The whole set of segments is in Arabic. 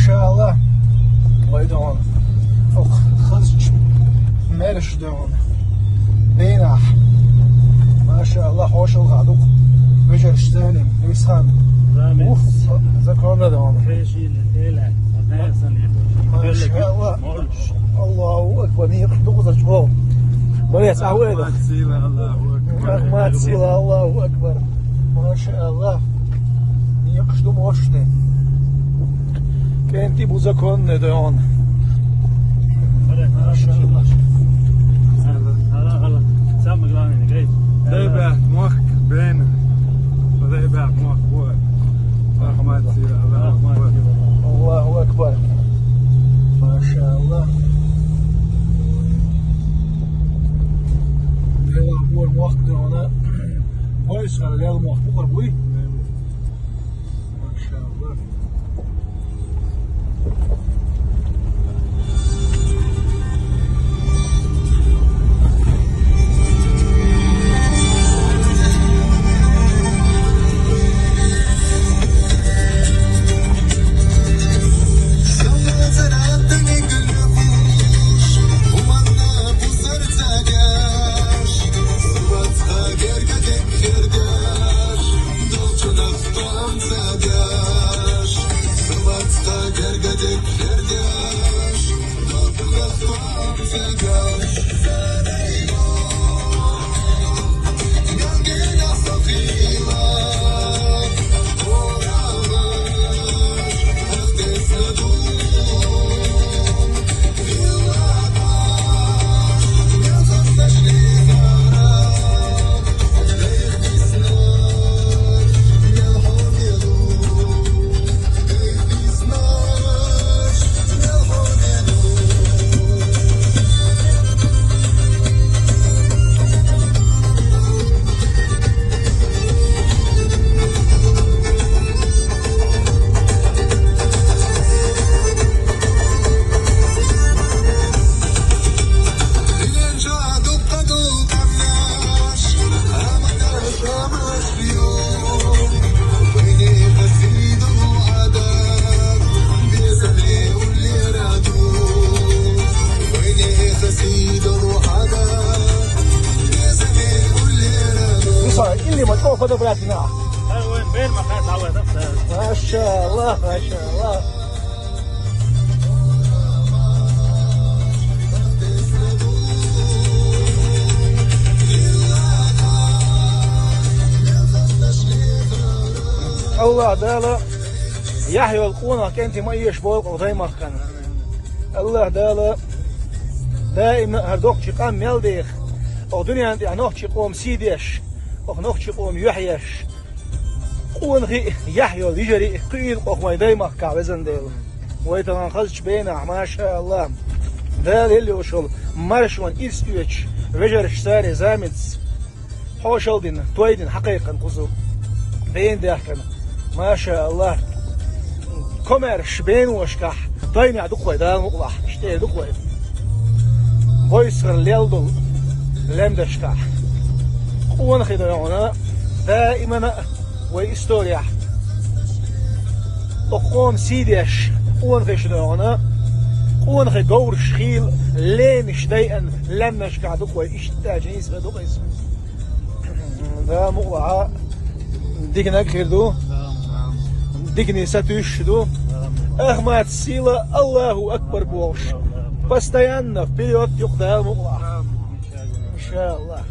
شاء الله ويدون أو خرج مارش دون بيناح ما شاء الله حوش الغادوق وجر شتاني ويسخان اوف ذكرنا دون ما شاء الله الله اكبر نيق دوغ الجو وليس عويده ما تسيله الله اكبر ما شاء الله نيق شدو موشتي كنتي بوزكون دون ما شاء الله ذيبه موخ بين وذيبه موخ بوه رحمات الله أكبر ما شاء الله هذا هو الموقف هنا كويس على هذا الموقف قربوي ما شاء الله فوتوغرافينا وين بين ما كانت عوض ما شاء الله ما شاء الله الله دالا يحيى القونا كنت ما يشبوك ودايما كان الله دالا دائما هردوك شقام ميلديخ او دنيا عندي انوخ شقوم سيديش او نوخ شقوم يحيش قون غي يحيى اليجري قيل او دايما كعبزن ديل ويتمان خلش بينا ما شاء الله دال اللي وشل مارشون إرسيوش رجرش ساري زامدز حوشل دين تويدين حقيقا قصو بين داخل ما شاء الله كوميرش بين وشكح طيني عدوك دال مقلح اشتي دوك بويسر ليلدو لمدشكح قوان خدعونا دائما وإستوريا أقوم سيديش قوان خدعونا قوان خدور شخيل لينش دايما لمدشكح دوك اشتاجنيس دوك اسم دا مقلعة ديكنا كيردو ديكني ساتوش دو أحمد سيلا الله أكبر بوش постоянно вперед يقدم الله إن شاء الله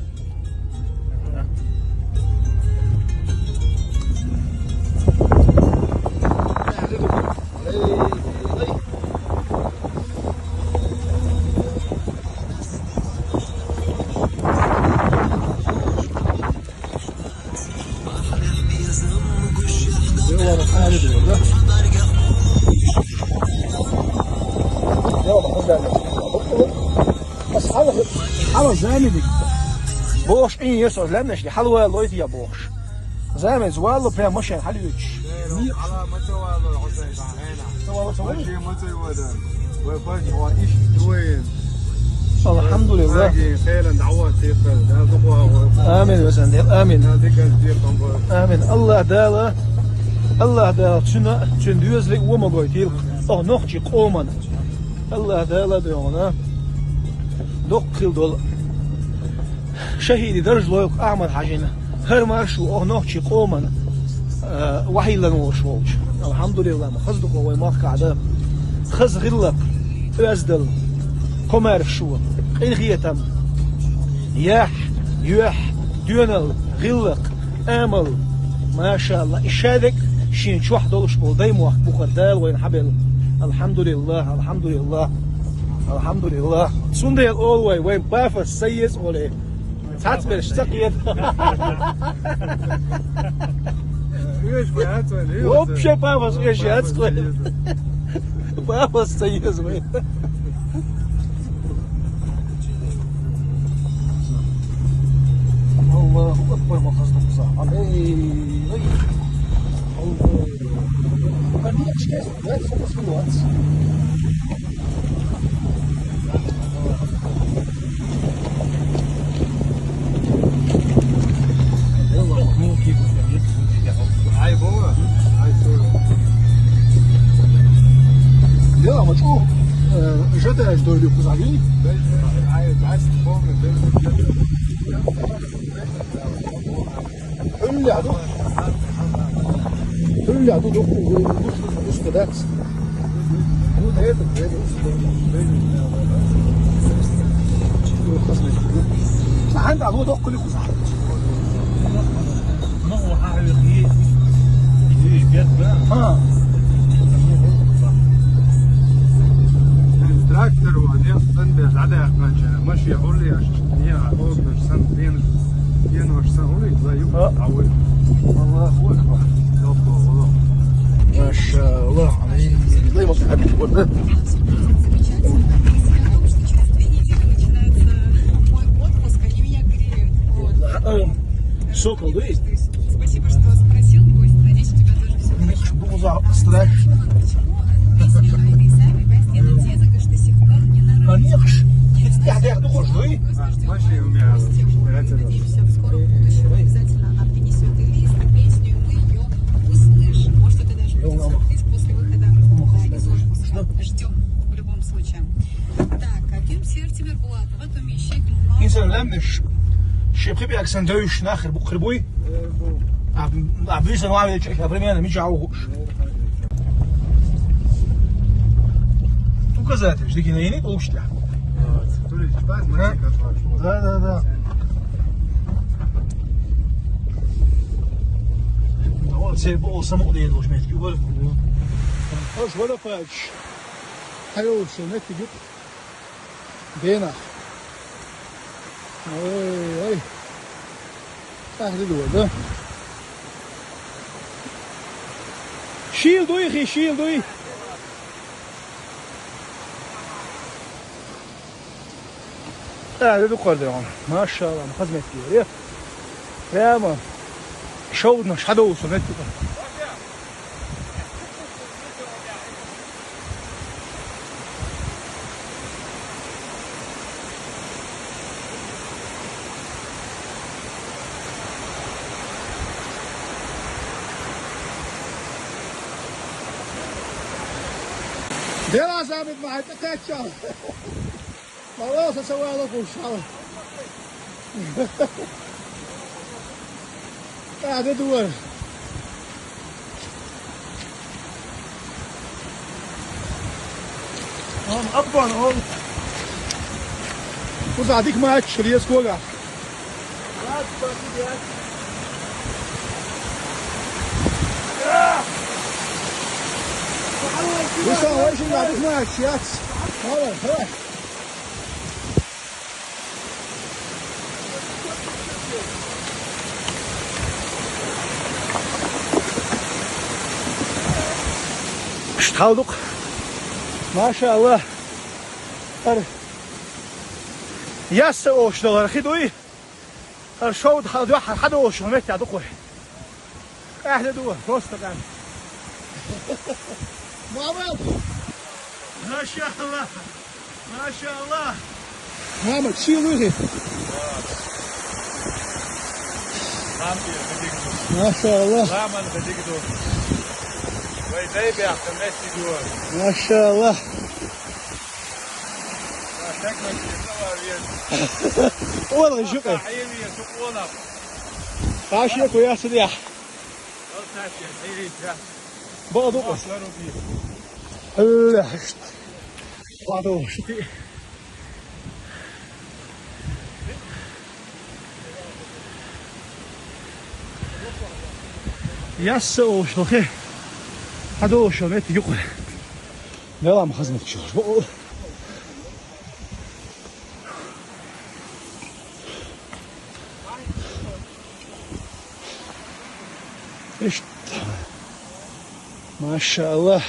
بس حلو زامدك بوش إيه يسوع لمنش دي حلوة لويت يا بوش زامد زوالو بريم مشان حلوش على ما توالو عزيزة هنا توالو ما توالو وباقي هو إيش دوين الحمد لله خير دعوات آمين وسندل آمين آمين آمين الله دالا تشنا تشنديوز لك وما قويتيل أو نخشي قومنا الله دالا ديونا دق خيل دول شهيدي درج لوك أعمل حاجنا هر مارشو أو نخشي قومنا وحي لنوش ووش الحمد لله ما خزدق وي ما قاعدة خز غلق أزدل كمار شو إن غيتم يح يح ديونل غلق آمل ما شاء الله إشادك شين شو واحد دولش بول دايم واحد بخردال وين حبل الحمد لله الحمد لله الحمد لله سندي الأول وين بافا السيس ولا تعتبر اشتقيت وبشي بافا ايش هاتسكوي بافا السيس وين الله أكبر ما قصدك صح علي الله خليك شيء لا تفكس في الوقت يلا مين كيف هاي بوا هاي صورة يلا ما تشوف جدا ايش دول يكوز عليه هاي تعس فوق اللي عدو اللي عدو دوش كداكس عند عدو دوق كل كوز ما هو حقيقي جد بقى ها التراكتور وبعدين تنبه على ماشي يقول لي عشان هي عقود سنة 22 قولي زي تعود الله اكبر يلا والله ما شاء الله عليك زي ما تحب تقول Сокол, да есть? Спасибо, что спросил, гость. Надеюсь, у тебя тоже все хорошо. Был за страх. Песня Айны Сами, Бастина Тезака, что сих пор не на Конечно. Я дохож, да? ماشي يوم يا Надеемся, в скором будущем обязательно она принесет и лист, и песню, и мы ее услышим. Может, это даже будет сюрприз после выхода из отпуска. Ждем в любом случае. Так, Аким Сертибер Булатова, Томищик, İnsan önemlidir. Şepki bir aksan dövüş nahir bu kırboy. Abi sen var ya abrimiyana mi cauş. Bu kazatı işte ki neyini oluştu. Да. Вот все было само где должен быть. Говорю. Аж вора пач. Хайо, что не тигит. Дена. Ой. Так иду, да? Шил дуй. هذا قدران ما شاء الله مخزمة كبيرة يا ما شودنا شحدو وصلت دير ثابت معي تكاتشا خلاص اسوي لكم ان شاء الله قاعد ادور هم ابا هم وزعديك ما تشري سكولا وصل وين شو قاعد اسمعك شيات هلا اشتغلوا ما شاء الله ياس اوش دولار خدوي الشوط حد اوش مت يا دقوي اهل دوا وسط كان ما شاء الله محمد شيلوه ما شاء الله ويدي بيعطي ماشي دول. ما شاء الله. والله شكرا. عاشيك ويا سريح. بعضو. الله. بعضو شكرا. ياسو شلخي. هذا شو ميت يقول. لا ما خزنك شو. ايش ما شاء الله.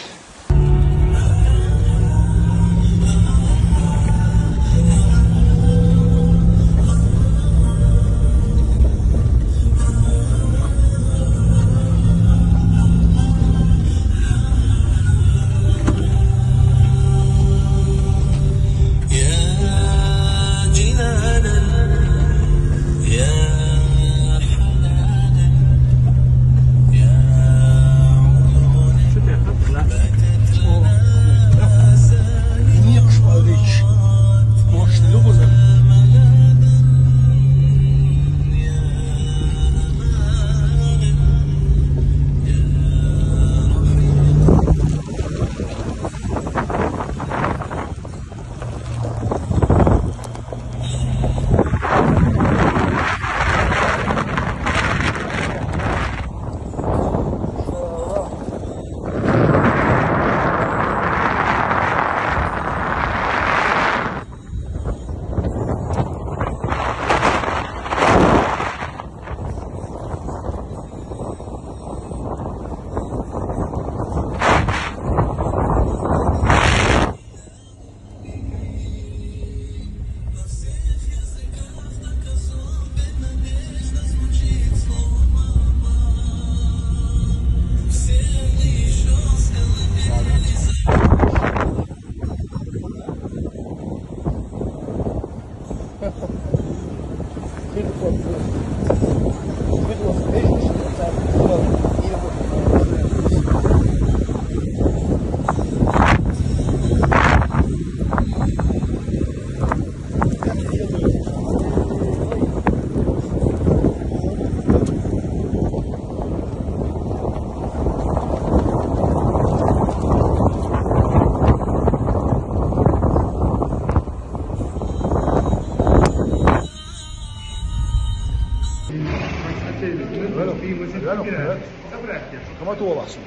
كما تولى اصلا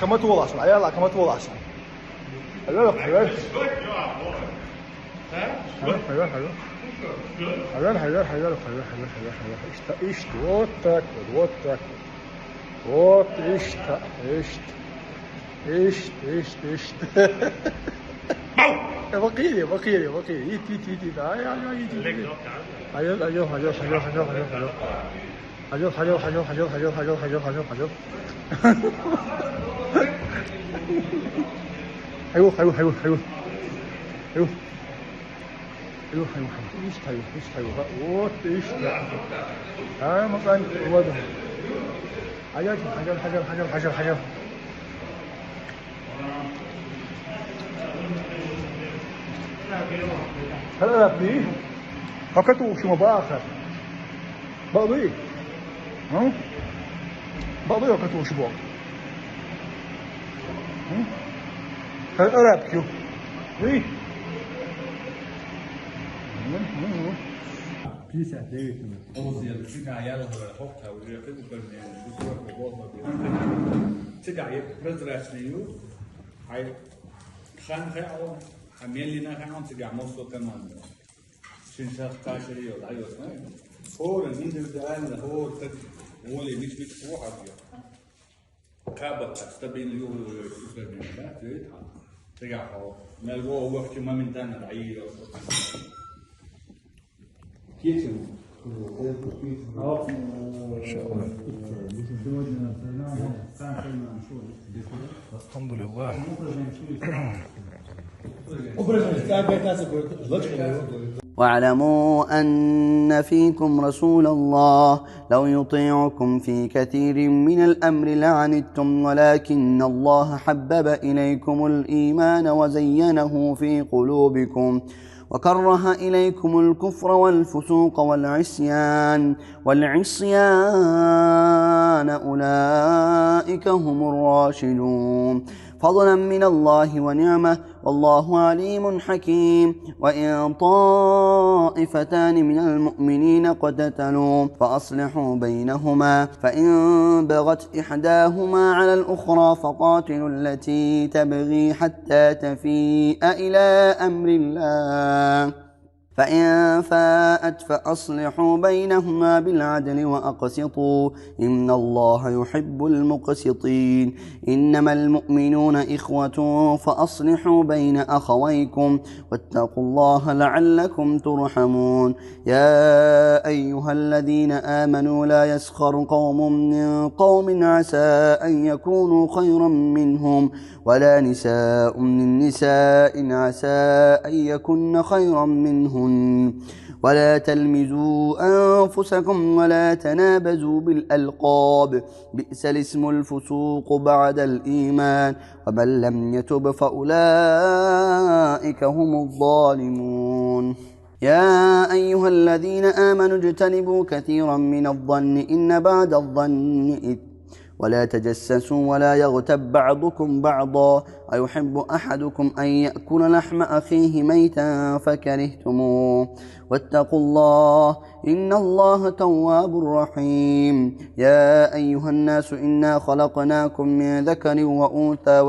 كما تولى اصلا يلا كما تولى اصلا حلو حلو حلو حلو حلو حلو ايش واتك واتك وات ايش بقيلي يتي هلا بني فكرتوا شو مباخر بقضي ها بقضي وكتوا شو بقى هلا بكيو وي Pisa David, حميلنا كان تجع مصر كمان شنشاف كاشري ولا أيوة هو اللي ندرس هو هو اللي مش هو حاجة كابا تستبين اليوم يستبين لا تريدها تجع هو ما هو وقت ما من تانا العير كيف الحمد لله. واعلموا أن فيكم رسول الله لو يطيعكم في كثير من الأمر لعنتم ولكن الله حبب إليكم الإيمان وزينه في قلوبكم وكره إليكم الكفر والفسوق والعصيان أولئك هم الراشدون فضلا من الله ونعمة والله عليم حكيم. وإن طائفتان من المؤمنين اقتتلوا فأصلحوا بينهما فإن بغت إحداهما على الأخرى فقاتلوا التي تبغي حتى تفيء إلى أمر الله فإن فاءت فأصلحوا بينهما بالعدل وأقسطوا إن الله يحب المقسطين. إنما المؤمنون إخوة فأصلحوا بين أخويكم واتقوا الله لعلكم ترحمون. يا أيها الذين آمنوا لا يسخر قوم من قوم عسى أن يكونوا خيرا منهم ولا نساء من نساء عسى أن يكن خيرا منهم ولا تلمزوا أنفسكم ولا تنابزوا بالألقاب بئس الاسم الفسوق بعد الإيمان ومن لم يتب فأولئك هم الظالمون. يا أيها الذين آمنوا اجتنبوا كثيرا من الظن إن بعد الظن إثم ولا تجسسوا ولا يغتب بعضكم بعضا أيحب أحدكم أن يأكل لحم أخيه ميتا فكرهتموه واتقوا الله إن الله تواب رحيم. يا أيها الناس إنا خلقناكم من ذكر وأنثى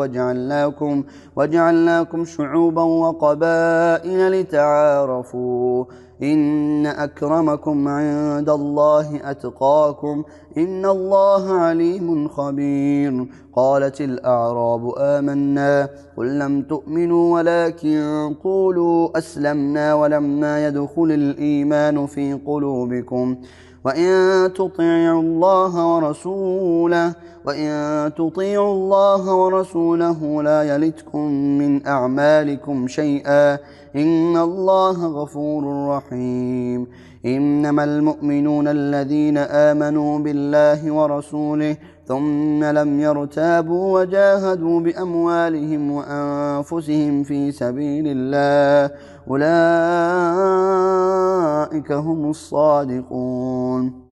وجعلناكم شعوبا وقبائل لتعارفوا إن أكرمكم عند الله أتقاكم إن الله عليم خبير. قالت الأعراب آمنا قل لم تؤمنوا ولكن قولوا أسلمنا ولما يدخل الإيمان في قلوبكم وإن تطيعوا الله ورسوله لا يلتكم من أعمالكم شيئا إن الله غفور رحيم. إنما المؤمنون الذين آمنوا بالله ورسوله ثم لم يرتابوا وجاهدوا بأموالهم وأنفسهم في سبيل الله أولئك هم الصادقون.